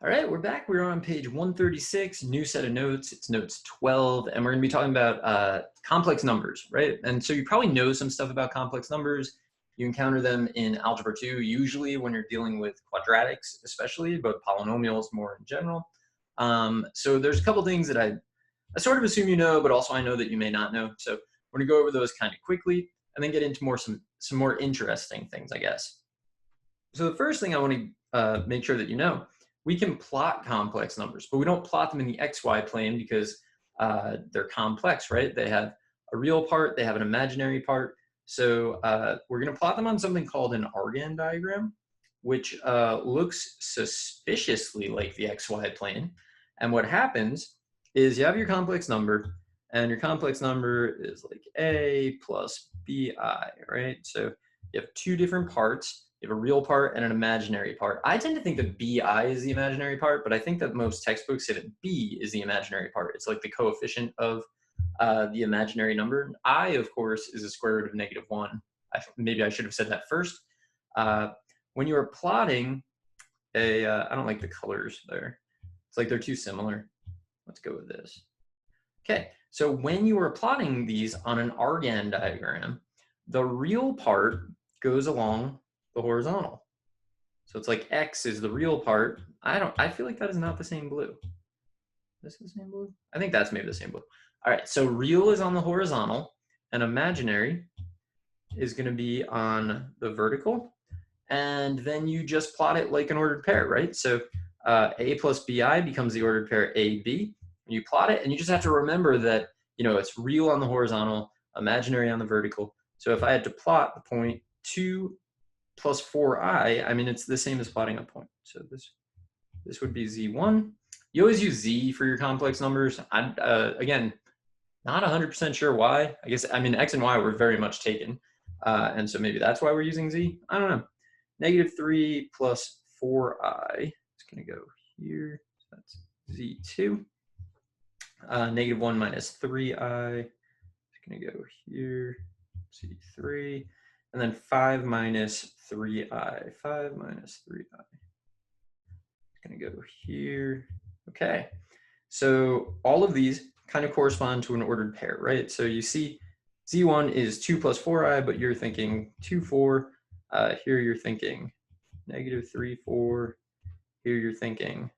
All right, we're back. We're on page 136, new set of notes. It's notes 12, and we're going to be talking about complex numbers, right? And so you probably know some stuff about complex numbers. You encounter them in Algebra 2, usually when you're dealing with quadratics, especially, but polynomials more in general. So there's a couple things that I sort of assume you know, but also I know that you may not know. So we're going to go over those kind of quickly and then get into some more interesting things, I guess. So the first thing I want to make sure that you know, we can plot complex numbers, but we don't plot them in the XY plane because they're complex, right? They have a real part, they have an imaginary part. So we're going to plot them on something called an Argon diagram, which looks suspiciously like the XY plane. And what happens is you have your complex number, and your complex number is like A plus BI, right? So you have two different parts. You have a real part and an imaginary part. I tend to think that BI is the imaginary part, but I think that most textbooks say that B is the imaginary part. It's like the coefficient of the imaginary number. I, of course, is the square root of -1. Maybe I should have said that first. When you are plotting I don't like the colors there. It's like they're too similar. Let's go with this. Okay, so when you are plotting these on an Argand diagram, the real part goes along the horizontal. So it's like X is the real part. I feel like that is not the same blue. This is the same blue? I think that's maybe the same blue. All right, so real is on the horizontal and imaginary is going to be on the vertical. And then you just plot it like an ordered pair, right? So A plus BI becomes the ordered pair AB. You plot it, and you just have to remember that, you know, it's real on the horizontal, imaginary on the vertical. So if I had to plot the point 2 plus 4i, I mean, it's the same as plotting a point. So this would be Z1. You always use Z for your complex numbers. I'm, again, not 100% sure why. I mean, X and Y were very much taken. And so maybe that's why we're using Z. I don't know. -3 plus 4i. It's going to go here. So that's Z2. -1 minus 3i. It's going to go here. Z3. And then 5 minus 3i. 5 minus 3i. It's going to go here. Okay. So all of these kind of correspond to an ordered pair, right? So you see Z1 is 2 plus 4i, but you're thinking 2, 4. Here you're thinking -3, 4. Here you're thinking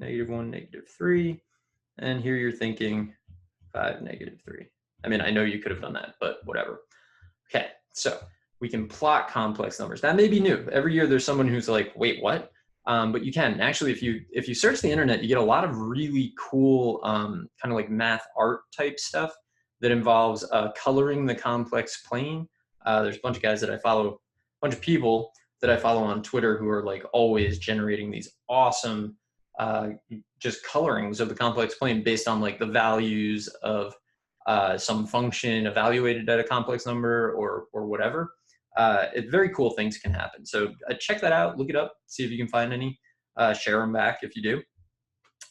-1, -3. And here you're thinking 5, -3. I mean, I know you could have done that, but whatever. Okay, so we can plot complex numbers. That may be new. Every year there's someone who's like, wait, what? But you can. Actually, if you search the internet, you get a lot of really cool kind of like math art type stuff that involves coloring the complex plane. There's a bunch of guys that I follow, a bunch of people that I follow on Twitter who are like always generating these awesome just colorings of the complex plane based on like the values of some function evaluated at a complex number or whatever. Very cool things can happen. So check that out, look it up, see if you can find any, share them back if you do.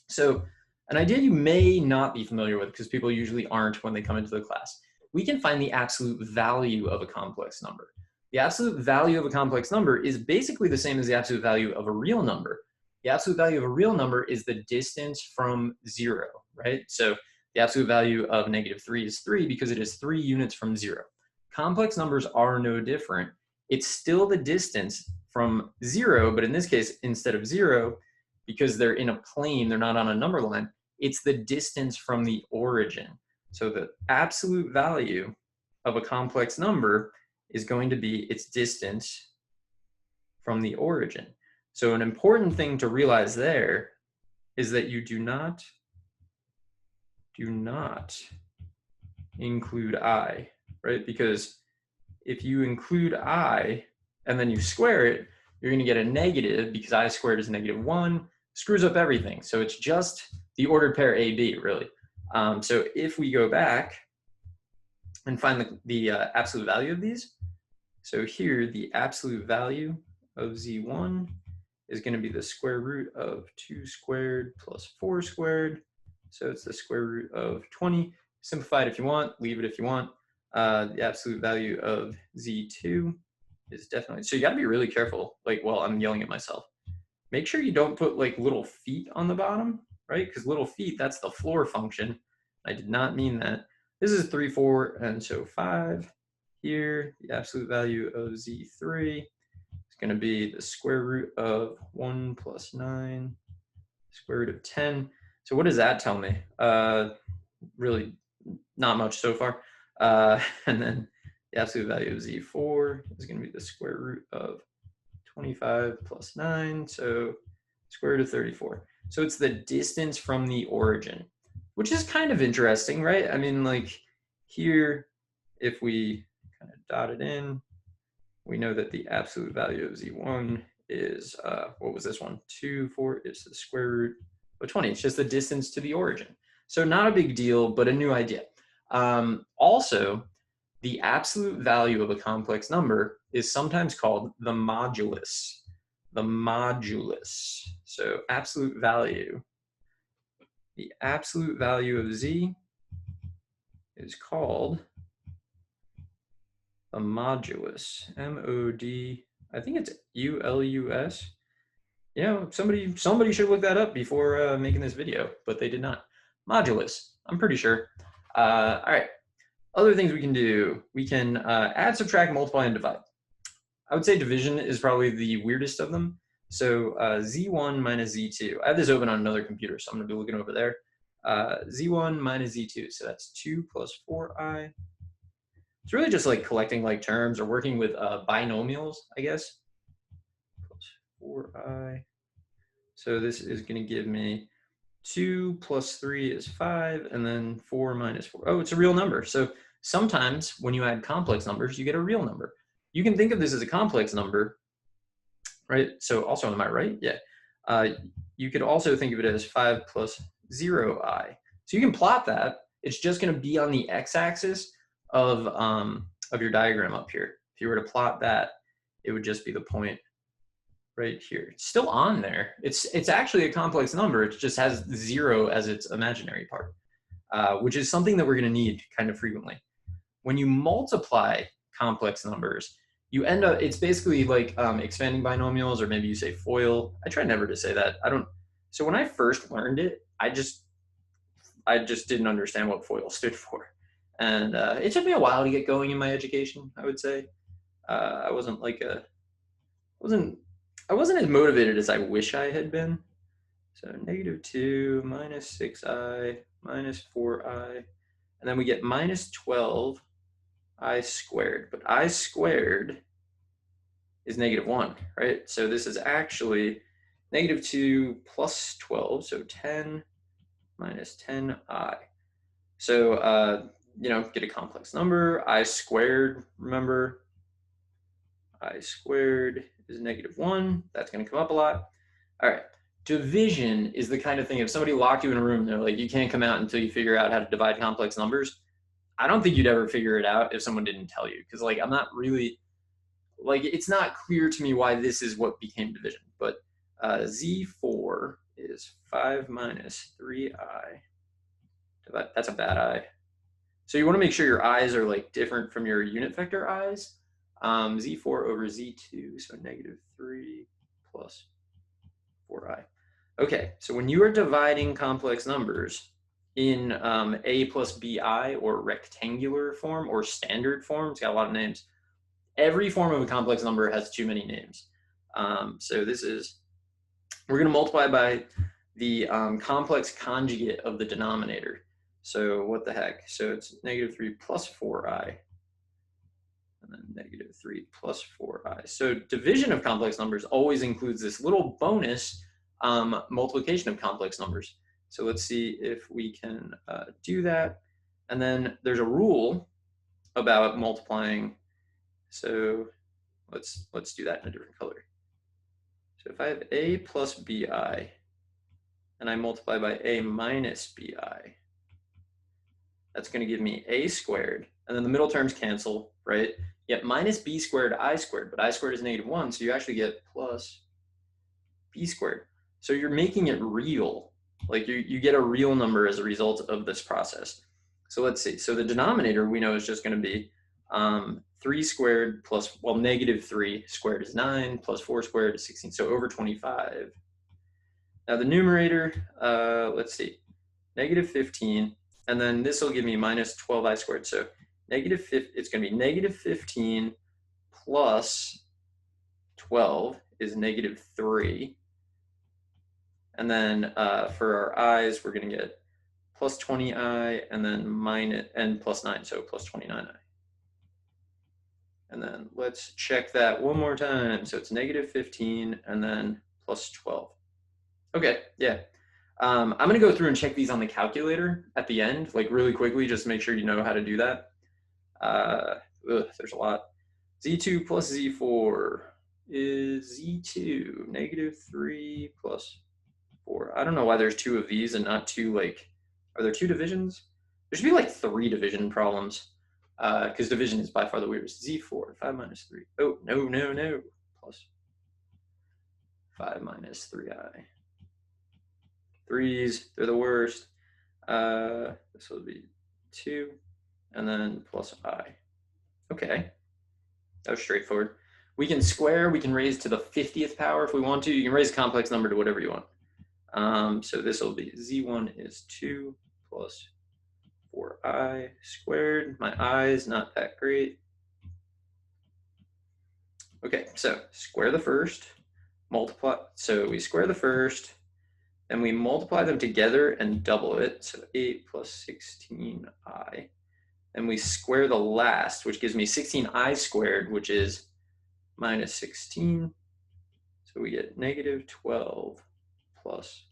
So an idea you may not be familiar with, because people usually aren't when they come into the class, we can find the absolute value of a complex number. The absolute value of a complex number is basically the same as the absolute value of a real number. The absolute value of a real number is the distance from 0, right? So the absolute value of -3 is 3 because it is 3 units from 0. Complex numbers are no different. It's still the distance from 0, but in this case, instead of 0, because they're in a plane, they're not on a number line, it's the distance from the origin. So the absolute value of a complex number is going to be its distance from the origin. So an important thing to realize there is that you do not include I, right? Because if you include I and then you square it, you're going to get a negative because I squared is -1, screws up everything. So it's just the ordered pair AB, really. So if we go back and find the absolute value of these, so here the absolute value of Z1 is going to be the square root of 2 squared plus 4 squared. So it's the square root of 20. Simplify it if you want, leave it if you want. The absolute value of Z2 is definitely, so you got to be really careful. Like, well, I'm yelling at myself. make sure you don't put like little feet on the bottom, right? Because little feet, that's the floor function. I did not mean that. This is 3, 4, and so 5. Here, the absolute value of z3 is going to be the square root of 1 plus 9, square root of 10. So what does that tell me? Really not much so far. And then the absolute value of z4 is going to be the square root of 25 plus 9, so square root of 34. So it's the distance from the origin, which is kind of interesting, right? I mean, like here, if we kind of dot it in, we know that the absolute value of z1 is, what was this one? 2, 4 is the square root of 20. It's just the distance to the origin. So not a big deal, but a new idea. Also, the absolute value of a complex number is sometimes called the modulus. The modulus. So absolute value. The absolute value of z is called a modulus. M-O-D, I think it's U-L-U-S. You know, somebody should look that up before making this video, but they did not. Modulus, I'm pretty sure. All right, other things we can do. We can add, subtract, multiply, and divide. I would say division is probably the weirdest of them. So z1 minus z2. I have this open on another computer, so I'm going to be looking over there. z1 minus z2, so that's 2 plus 4i. It's really just like collecting like terms or working with binomials, I guess. Plus 4i. So this is going to give me 2 plus 3 is 5, and then 4 minus 4. Oh, it's a real number. So sometimes when you add complex numbers, you get a real number. You can think of this as a complex number, right? So also, am I right? Yeah. You could also think of it as 5 plus 0i. So you can plot that. It's just going to be on the x-axis of your diagram up here. If you were to plot that, it would just be the point right here. It's still on there. It's actually a complex number. It just has 0 as its imaginary part, which is something that we're going to need kind of frequently. When you multiply complex numbers, you end up, it's basically like expanding binomials, or maybe you say FOIL. I try never to say that. So when I first learned it, I just didn't understand what FOIL stood for. And it took me a while to get going in my education, I would say. I wasn't as motivated as I wish I had been. So -2 minus 6i minus 4i, and then we get minus 12i squared. But I squared is -1, right? So this is actually -2 plus 12, so 10 minus 10i. So, you know, get a complex number. I squared, remember, I squared is -1. That's going to come up a lot. All right. Division is the kind of thing, if somebody locked you in a room and they're like, you can't come out until you figure out how to divide complex numbers, I don't think you'd ever figure it out if someone didn't tell you. Because like, I'm not really, like, it's not clear to me why this is what became division. But z4 is 5 minus 3i. That's a bad I. So you want to make sure your i's are like different from your unit vector i's. Z4 over z2, so -3 plus 4i. Okay, so when you are dividing complex numbers in a plus bi, or rectangular form, or standard form, it's got a lot of names. Every form of a complex number has too many names. So this is, we're going to multiply by the complex conjugate of the denominator. So what the heck? So it's -3 plus 4i. And then -3 plus 4i. So division of complex numbers always includes this little bonus multiplication of complex numbers. So let's see if we can do that. And then there's a rule about multiplying. So let's do that in a different color. So if I have a plus bi and I multiply by a minus bi, that's going to give me a squared. And then the middle terms cancel, right? You get minus b squared I squared, but I squared is -1, so you actually get plus b squared. So you're making it real. Like you get a real number as a result of this process. So let's see. So the denominator we know is just going to be 3 squared plus, well, -3 squared is 9, plus 4 squared is 16. So over 25 Now the numerator, let's see, negative 15, and then this will give me minus 12i squared. So negative 5, it's going to be negative 15 plus 12 is negative 3. And then for our i's, we're going to get plus 20i and then minus and plus 9, so plus 29i. And then let's check that one more time. So it's negative 15 and then plus 12. Okay, yeah. I'm going to go through and check these on the calculator at the end, like really quickly, just to make sure you know how to do that. There's a lot. Z2 plus Z4 is Z2, negative 3 plus 4. I don't know why there's 2 of these and not 2, like, are there 2 divisions? There should be like 3 division problems, because division is by far the weirdest. Z4, 5 minus 3. Oh, no. Plus 5 minus 3i. 3s, they're the worst. This will be 2, and then plus I. Okay, that was straightforward. We can square, we can raise to the 50th power if we want to. You can raise a complex number to whatever you want. So this will be Z1 is 2 plus 4i squared. My I is not that great. Okay, so square the first, multiply. So we square the first, and we multiply them together and double it. So 8 plus 16i. And we square the last, which gives me 16i squared, which is minus 16. So we get negative 12 plus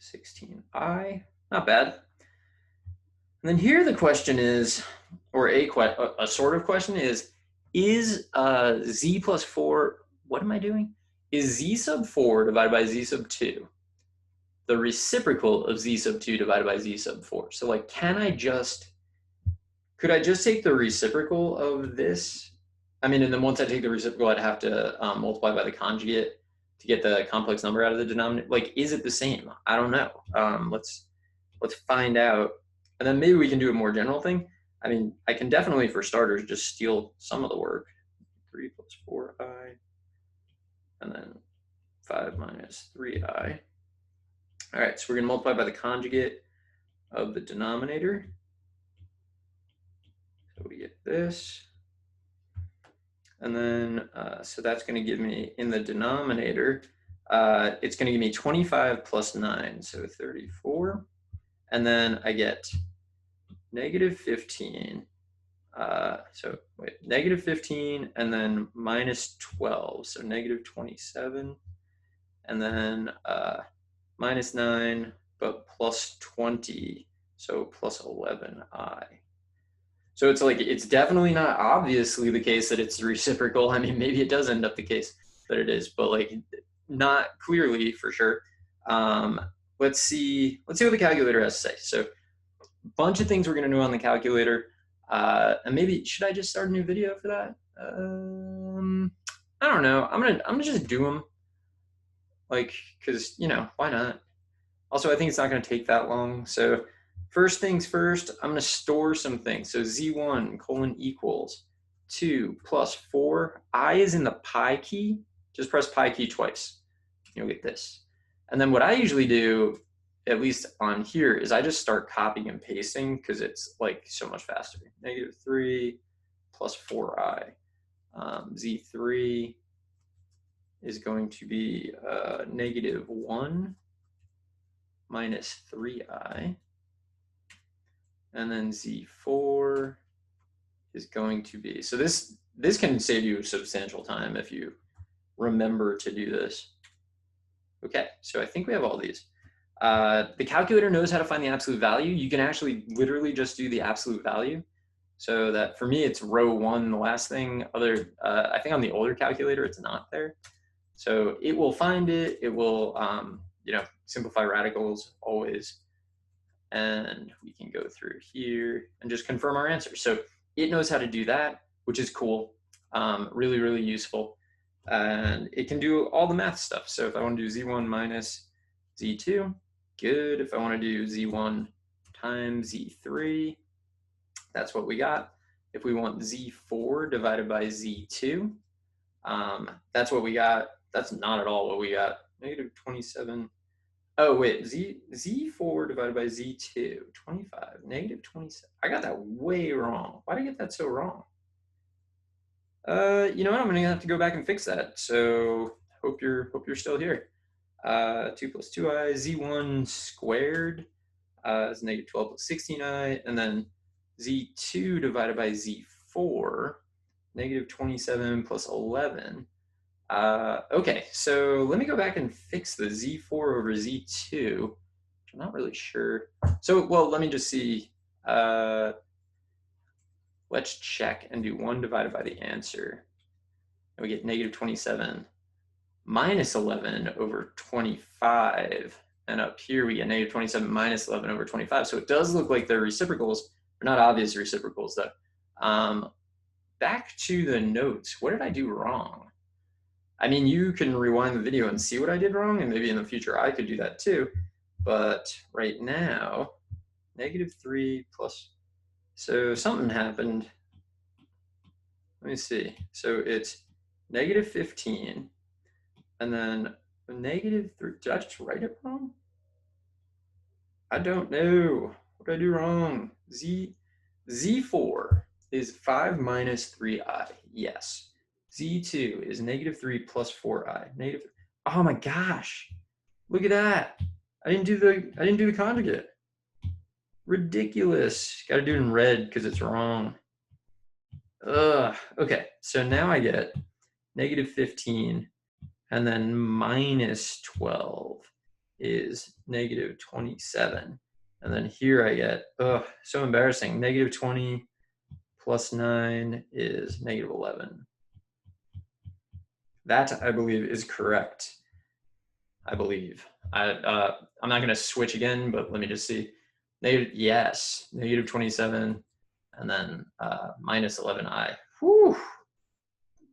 16i. Not bad. And then here the question is, or a sort of question is z plus 4, what am I doing? Is z sub 4 divided by z sub 2 the reciprocal of z sub 2 divided by z sub 4? So like, could I just take the reciprocal of this? I mean, and then once I take the reciprocal, I'd have to multiply by the conjugate to get the complex number out of the denominator. Like, is it the same? I don't know. Let's find out. And then maybe we can do a more general thing. I mean, I can definitely, for starters, just steal some of the work. 3 plus 4i, and then 5 minus 3i. All right, so we're gonna multiply by the conjugate of the denominator. So we get this. And then, so that's gonna give me, in the denominator, it's gonna give me 25 plus 9, so 34. And then I get negative 15. So wait, negative 15 and then minus 12, so negative 27. And then minus 9, but plus 20, so plus 11i. So it's like, it's definitely not obviously the case that it's reciprocal. I mean, maybe it does end up the case that it is, but like not clearly for sure. Let's see what the calculator has to say. So a bunch of things we're gonna do on the calculator. And maybe, should I just start a new video for that? I don't know. I'm gonna just do them. Like, cause you know, why not? Also, I think it's not gonna take that long. So first things first, I'm gonna store some things. So Z1 colon equals 2 plus 4. I is in the pi key. Just press pi key twice. You'll get this. And then what I usually do, at least on here, is I just start copying and pasting because it's like so much faster. Negative 3 plus 4i. Z3 is going to be negative 1 minus 3i. And then Z4 is going to be, so this can save you substantial time if you remember to do this. Okay, so I think we have all these. The calculator knows how to find the absolute value. You can actually literally just do the absolute value. So that for me, it's row 1, the last thing. I think on the older calculator, it's not there. So it will find it. It will, you know, simplify radicals always. And we can go through here and just confirm our answer. So it knows how to do that, which is cool. Really, really useful. And it can do all the math stuff. So if I want to do Z1 minus Z2, good. If I want to do Z1 times Z3, that's what we got. If we want Z4 divided by Z2, that's what we got. That's not at all what we got. Negative 27 Oh, wait, Z4 divided by Z2, 25, negative 27. I got that way wrong. Why did I get that so wrong? You know what? I'm gonna have to go back and fix that. So hope you're still here. 2 plus 2i, Z1 squared is negative 12 plus 16i, and then Z2 divided by Z4, negative 27 plus 11. Okay, so let me go back and fix the Z4 over Z2, which I'm not really sure. So, well, let me just see. Let's check and do 1 divided by the answer. And we get negative 27 minus 11 over 25. And up here we get negative 27 minus 11 over 25. So it does look like they're reciprocals. They're not obvious reciprocals, though. Back to the notes. What did I do wrong? I mean, you can rewind the video and see what I did wrong, and maybe in the future I could do that too. But right now, negative 3 plus, so something happened. Let me see. So it's negative 15, and then negative 3. Did I just write it wrong? I don't know. What did I do wrong? Z4 is 5 minus 3i. Yes. Z2 is negative 3 plus 4i. Negative. Oh my gosh! Look at that. I didn't do the conjugate. Ridiculous. Got to do it in red because it's wrong. Ugh. Okay. So now I get negative 15, and then minus 12 is negative 27, and then here I get, so embarrassing. Negative 20 plus 9 is negative 11. That, I believe, is correct. I believe. I'm not going to switch again, but let me just see. Yes, negative 27, and then minus 11i. Whew,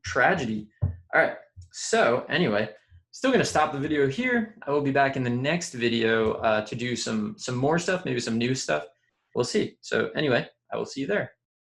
tragedy. All right, so anyway, still going to stop the video here. I will be back in the next video to do some more stuff, maybe some new stuff. We'll see. So anyway, I will see you there.